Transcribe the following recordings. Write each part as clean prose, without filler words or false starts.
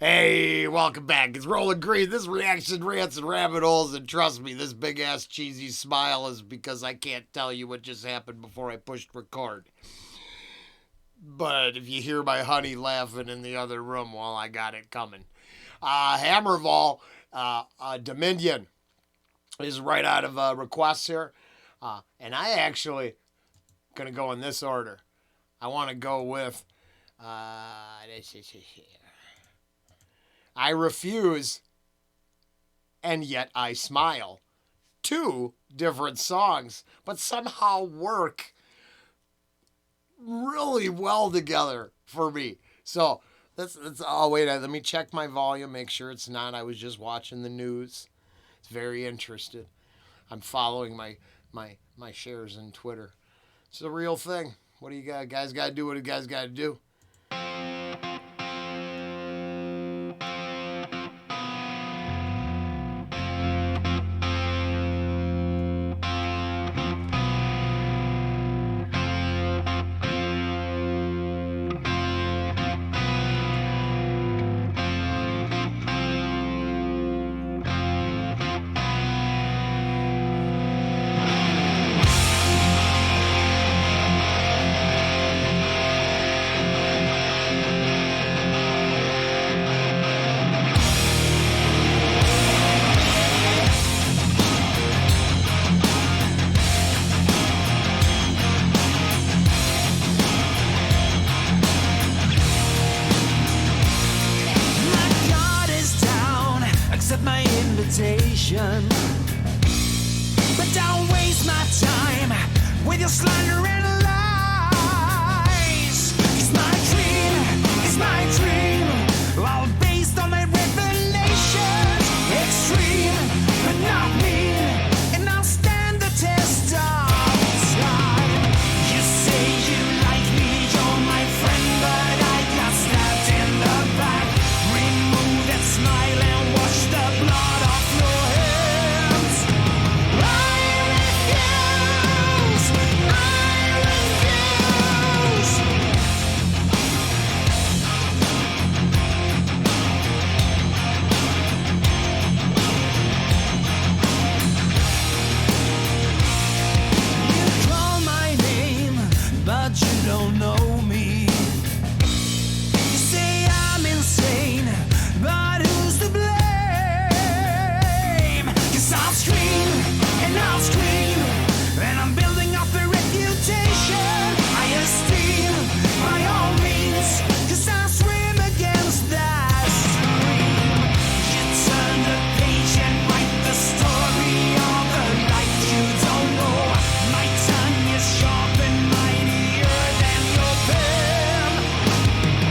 Hey, welcome back. It's Rolling Green. This reaction rants and rabbit holes, and trust me, this big ass cheesy smile is because I can't tell you what just happened before I pushed record. But if you hear my honey laughing in the other room, well, I got it coming. Hammerfall, Dominion is right out of requests here, and I actually gonna go in this order. I want to go with this is here. I refuse, and yet I smile. Two different songs, but somehow work really well together for me. So let's oh wait, let me check my volume, make sure it's not. I was just watching the news. It's very interested. I'm following my shares in Twitter. It's the real thing. What do you guys got to do what you guys got to do? My invitation, but don't waste my time with your slander and lies. It's my dream, all based on my revelations. Extreme, but not mean, and I'll stand the test of time. You say you like me, you're my friend, but I got stabbed in the back. Remove that smile and wash the blood off your hands. I refuse. You call my name, but you don't know me. You say I'm insane, but who's to blame? 'Cause I'll scream, and I'll scream, and I'm building up a reputation I esteem by all means, 'cause I swim against that stream. You turn the page and write the story of a life you don't know. My tongue is sharp and mightier than your pen.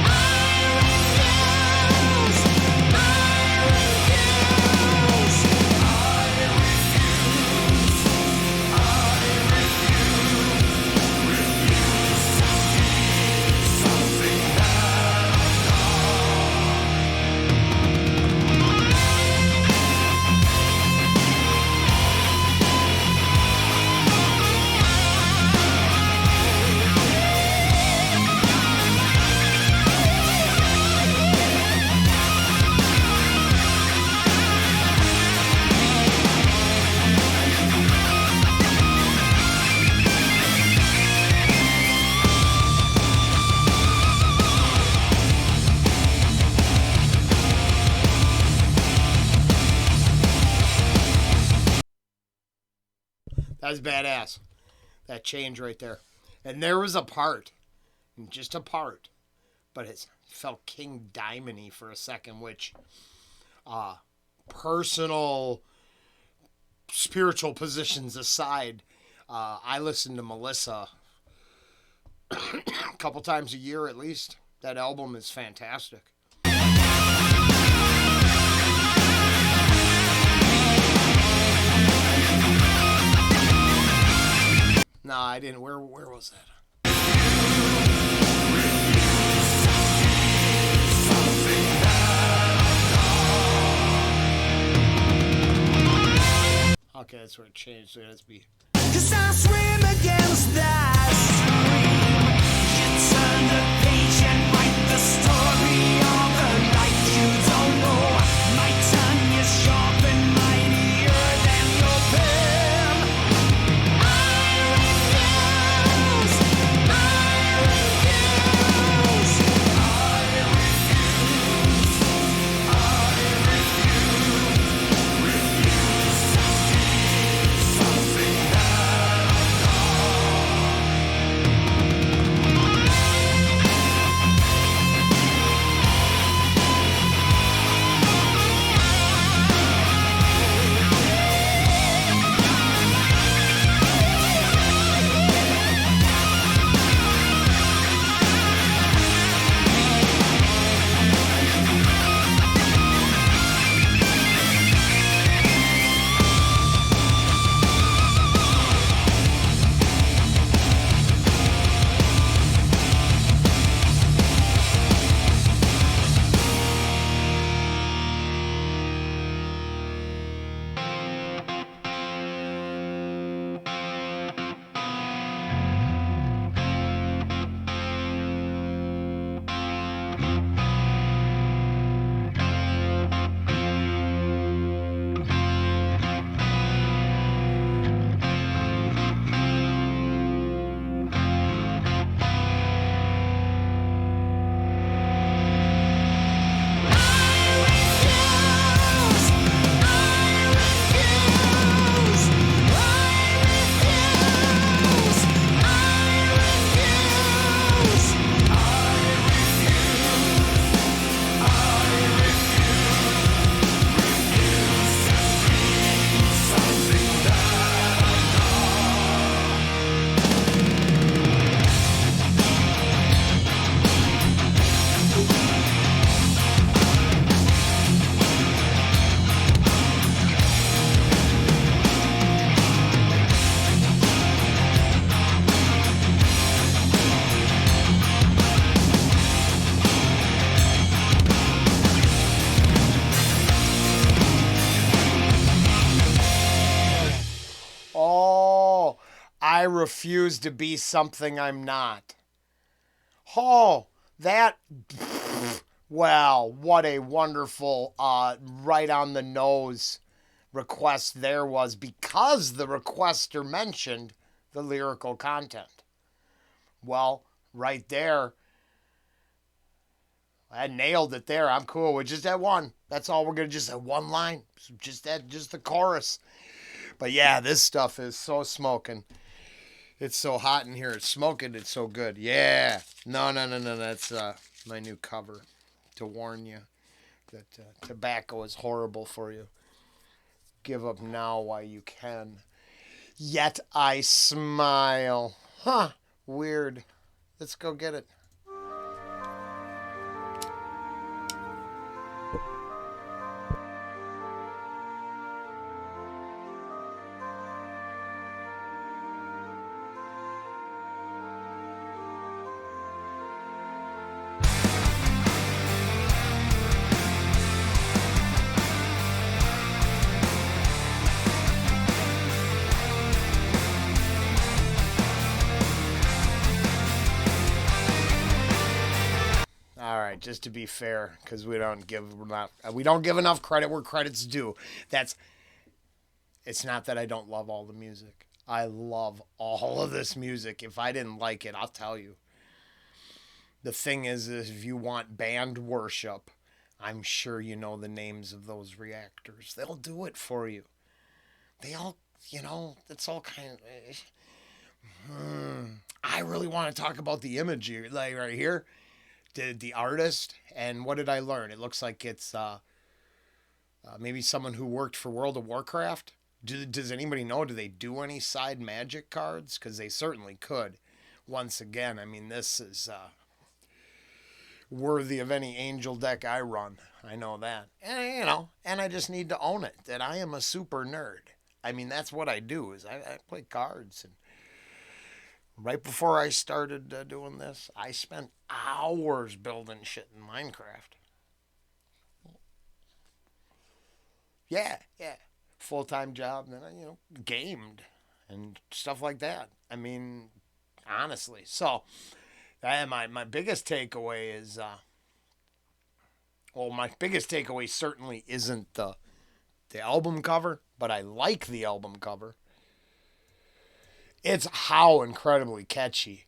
I refuse. That was badass. That change right there. And there was a part, just a part, but it felt King Diamond-y for a second, which personal spiritual positions aside, I listen to Melissa a couple times a year at least. That album is fantastic. No, I didn't. Where was that? Okay, that's where it changed. So it has to be. 'Cause I swim against that stream. You turn the page and write the story of a life you I refuse to be something I'm not. Oh, that. Well, what a wonderful, right on the nose request there was, because the requester mentioned the lyrical content. Well, right there, I nailed it there. I'm cool with just that one. That's all we're gonna just that one line. Just the chorus. But yeah, this stuff is so smoking. It's so hot in here. It's smoking. It's so good. Yeah. No. That's my new cover to warn you that tobacco is horrible for you. Give up now while you can. Yet I smile. Huh. Weird. Let's go get it. All right, just to be fair, because we don't give enough credit where credit's due. It's not that I don't love all the music. I love all of this music. If I didn't like it, I'll tell you. The thing is if you want band worship, I'm sure you know the names of those reactors. They'll do it for you. They all, it's all kind of. I really want to talk about the imagery, like right here. The artist, and what did I learn? It looks like it's maybe someone who worked for World of Warcraft. Does anybody know? Do they do any side magic cards? Because they certainly could. Once again, I mean, this is worthy of any angel deck I run. I know that. And, and I just need to own it, that I am a super nerd. I mean, that's what I do, is I play cards. And right before I started doing this, I spent hours building shit in Minecraft. Yeah. Full-time job, then I, gamed and stuff like that. I mean, honestly. So, my biggest takeaway is, my biggest takeaway certainly isn't the album cover, but I like the album cover. It's how incredibly catchy.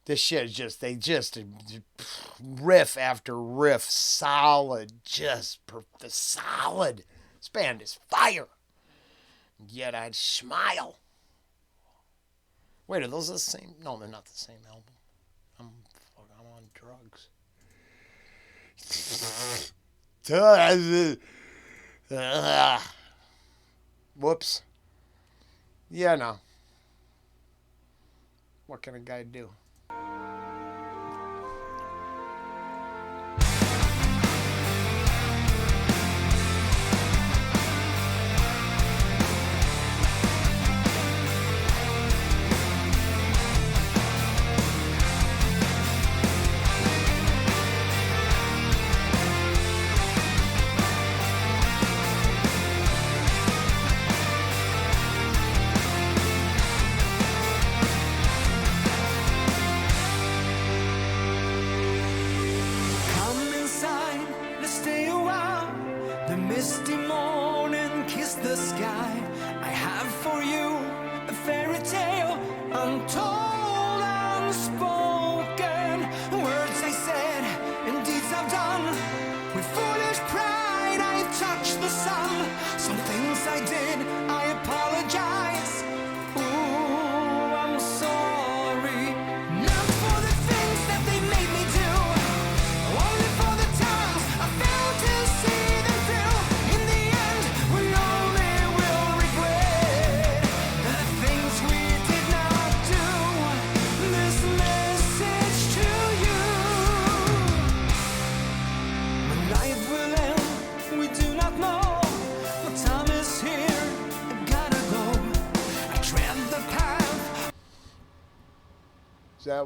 This shit is they just riff after riff, solid, solid. This band is fire. Yet I'd smile. Wait, are those the same? No, they're not the same album. I'm on drugs. Whoops. Yeah, no. What can a guy do?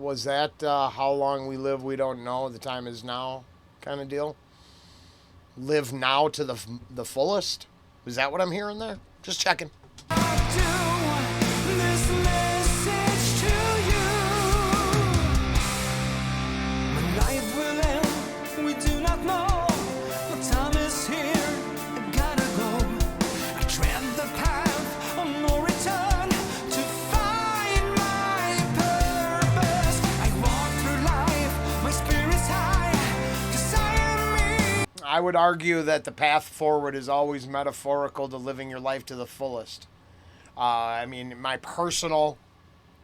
Was that how long we live, we don't know, the time is now kind of deal? Live now to the fullest? Is that what I'm hearing there? Just checking. I would argue that the path forward is always metaphorical to living your life to the fullest. I mean, my personal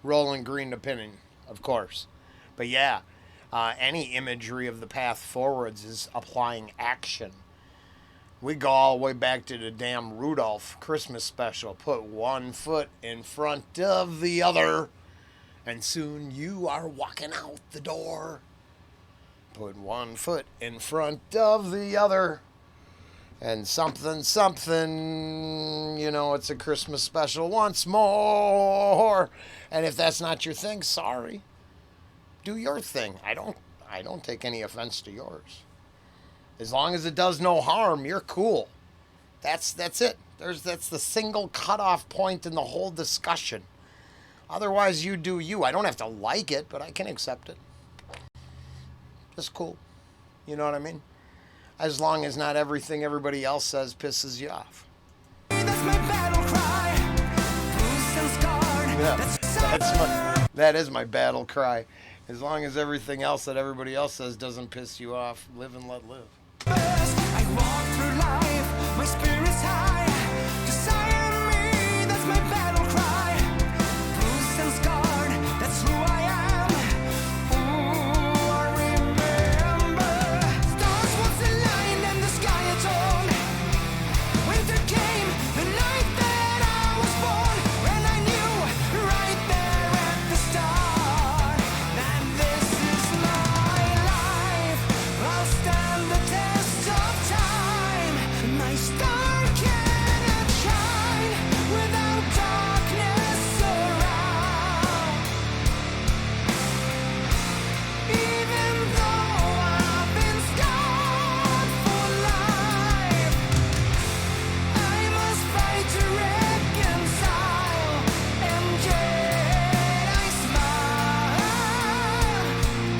Rolling Green opinion, of course. But yeah, any imagery of the path forwards is applying action. We go all the way back to the damn Rudolph Christmas special. Put one foot in front of the other, and soon you are walking out the door. Put one foot in front of the other, and something, something, it's a Christmas special once more. And if that's not your thing, sorry. Do your thing. I don't take any offense to yours. As long as it does no harm, you're cool. That's it. That's the single cutoff point in the whole discussion. Otherwise, you do you. I don't have to like it, but I can accept it. Just cool. You know what I mean? As long as not everything everybody else says pisses you off. That's my battle cry. Bruised and scarred. Yeah, that is my battle cry. As long as everything else that everybody else says doesn't piss you off, live and let live. I walk through life, my spirit's high. 'Cause I am me, that's my battle cry. Bruised and scarred, that's who I am. Ooh, I remember. Stars once aligned and the sky had torn. Winter came, the night that I was born. When I knew, right there at the start, that this is my life. I'll stand the test of time. My star cannot shine without darkness around. Even though I've been scarred for life, I must fight to reconcile, and yet I smile.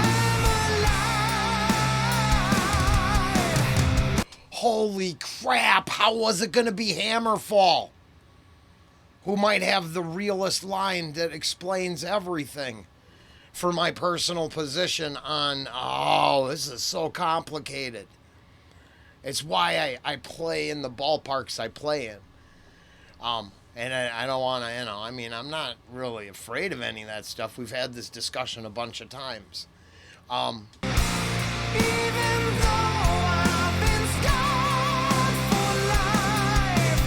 I'm alive. Holy crap, how was it going to be Hammerfall? Who might have the realest line that explains everything for my personal position on, this is so complicated. It's why I play in the ballparks I play in. And I don't want to, I'm not really afraid of any of that stuff. We've had this discussion a bunch of times. Even though I've been scarred for life,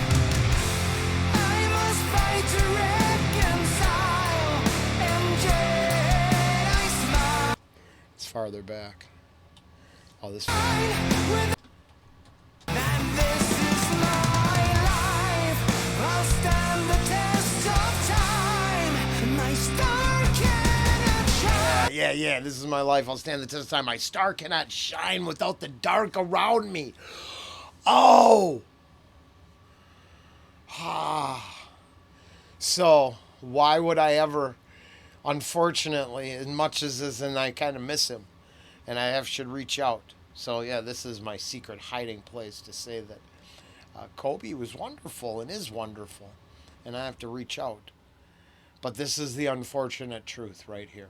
I must fight to reconcile, and yet I smile. It's farther back. Oh, this. And this is my life. I'll stand the test of time. My star cannot shine. Yeah, this is my life. I'll stand the test of time. My star cannot shine without the dark around me. Oh! So, why would I ever, unfortunately, as much as this, and I kind of miss him, and should reach out. So, yeah, this is my secret hiding place to say that Kobe was wonderful and is wonderful, and I have to reach out. But this is the unfortunate truth right here.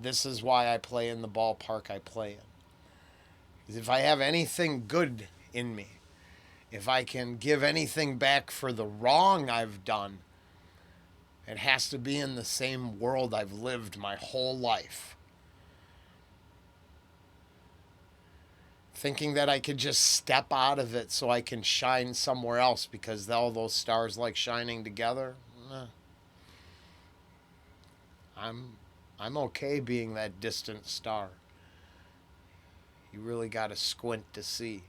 This is why I play in the ballpark I play in. If I have anything good in me, if I can give anything back for the wrong I've done, it has to be in the same world I've lived my whole life. Thinking that I could just step out of it so I can shine somewhere else because all those stars like shining together. I'm okay being that distant star. You really got to squint to see.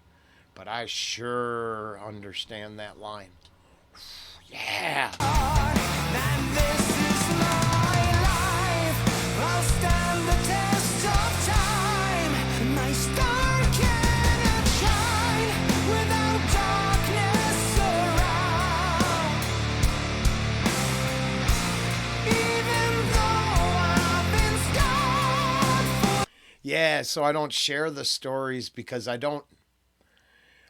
But I sure understand that line. Yeah. And this is my life. I'll stand the test of time. My star cannot shine without darkness around. Even though I've been scarred for. Yeah, so I don't share the stories because I don't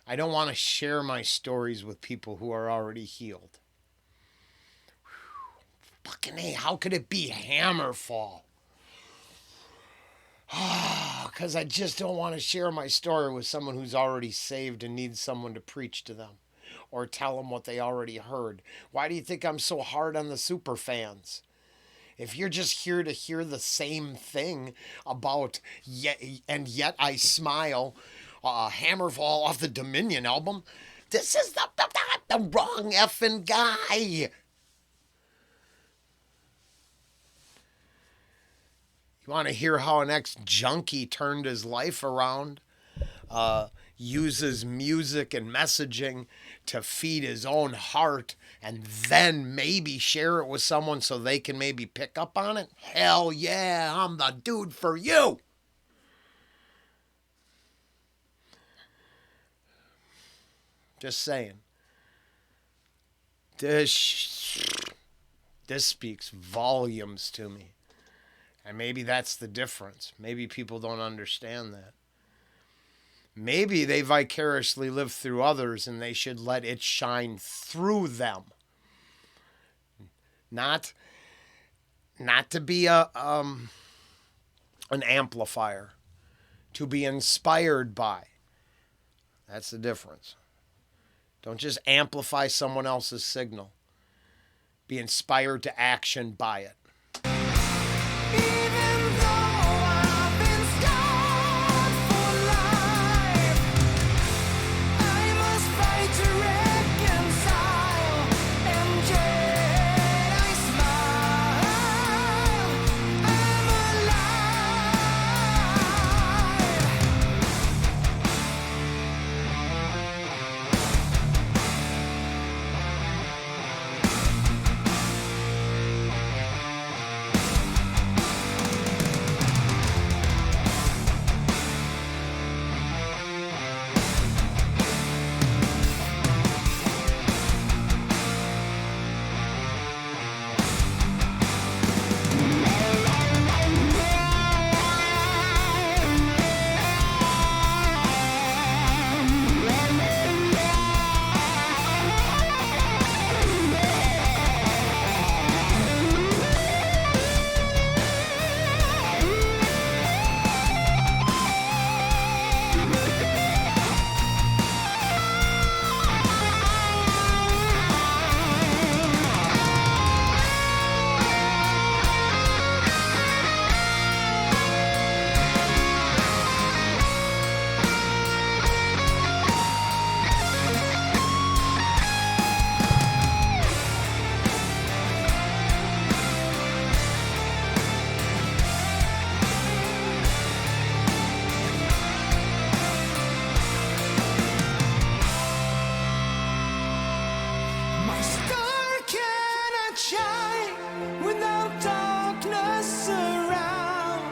want to share my stories with people who are already healed. Fucking A, how could it be Hammerfall? Because I just don't want to share my story with someone who's already saved and needs someone to preach to them or tell them what they already heard. Why do you think I'm so hard on the super fans? If you're just here to hear the same thing about yet I smile, Hammerfall off the Dominion album, this is the wrong effing guy. You want to hear how an ex-junkie turned his life around? Uses music and messaging to feed his own heart and then maybe share it with someone so they can maybe pick up on it? Hell yeah, I'm the dude for you. Just saying. This speaks volumes to me. And maybe that's the difference. Maybe people don't understand that. Maybe they vicariously live through others and they should let it shine through them. Not to be an amplifier, to be inspired by. That's the difference. Don't just amplify someone else's signal. Be inspired to action by it. Even though I've been scarred for life, I must fight to reconcile, and yet I smile. I'm my star cannot shine without darkness around.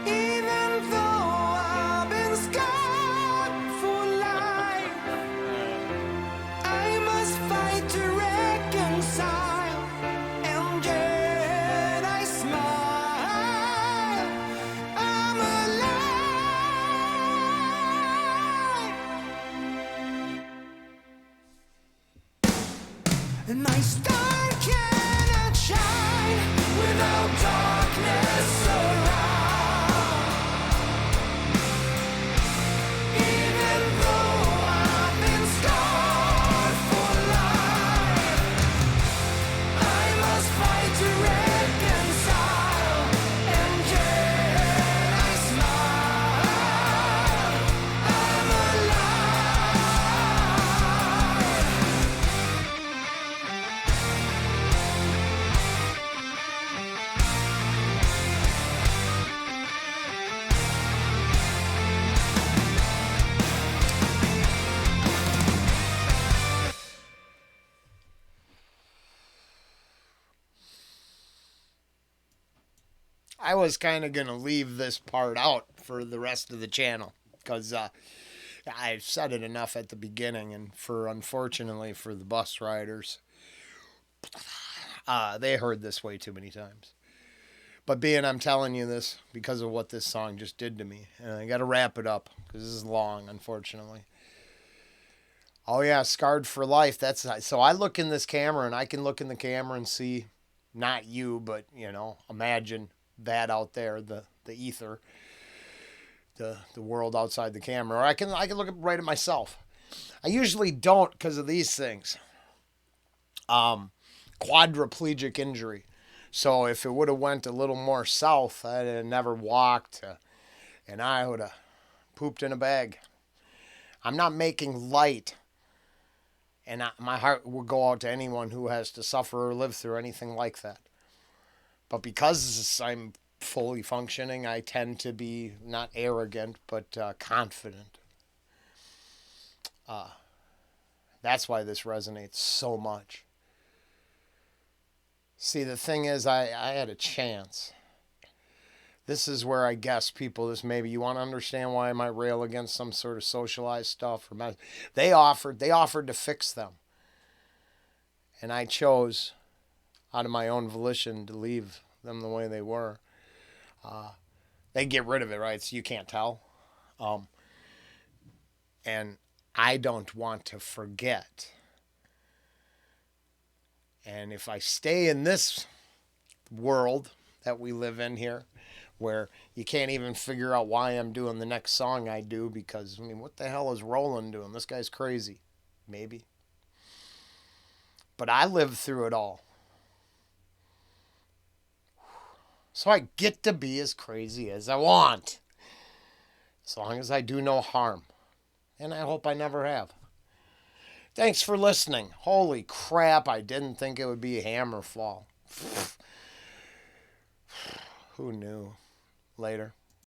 Even though I've been scarred for life, I must fight to reconcile, and yet I smile. I'm alive. And my star cannot shine without darkness around. Even though I've been scarred for life, I must fight to reconcile, and yet I smile. I'm I was kind of going to leave this part out for the rest of the channel because I've said it enough at the beginning, and unfortunately for the bus riders, they heard this way too many times. But being I'm telling you this because of what this song just did to me, and I got to wrap it up because this is long, unfortunately. Oh yeah, scarred for life. That's so. I look in this camera, and I can look in the camera and see Not you, but imagine that out there, the ether, the world outside the camera. Or I can look right at myself. I usually don't because of these things. Quadriplegic injury. So if it would have went a little more south, I'd have never walked, and I would have pooped in a bag. I'm not making light, and my heart would go out to anyone who has to suffer or live through anything like that. But because I'm fully functioning, I tend to be not arrogant, but confident. That's why this resonates so much. See, the thing is, I had a chance. This is where I guess people, this maybe you want to understand why I might rail against some sort of socialized stuff. They offered to fix them. And I chose, out of my own volition, to leave them the way they were. They get rid of it, right? So you can't tell. And I don't want to forget. And if I stay in this world that we live in here, where you can't even figure out why I'm doing the next song I do, because, what the hell is Rollen doing? This guy's crazy. Maybe. But I lived through it all. So I get to be as crazy as I want. As long as I do no harm. And I hope I never have. Thanks for listening. Holy crap, I didn't think it would be a Hammerfall. Who knew? Later.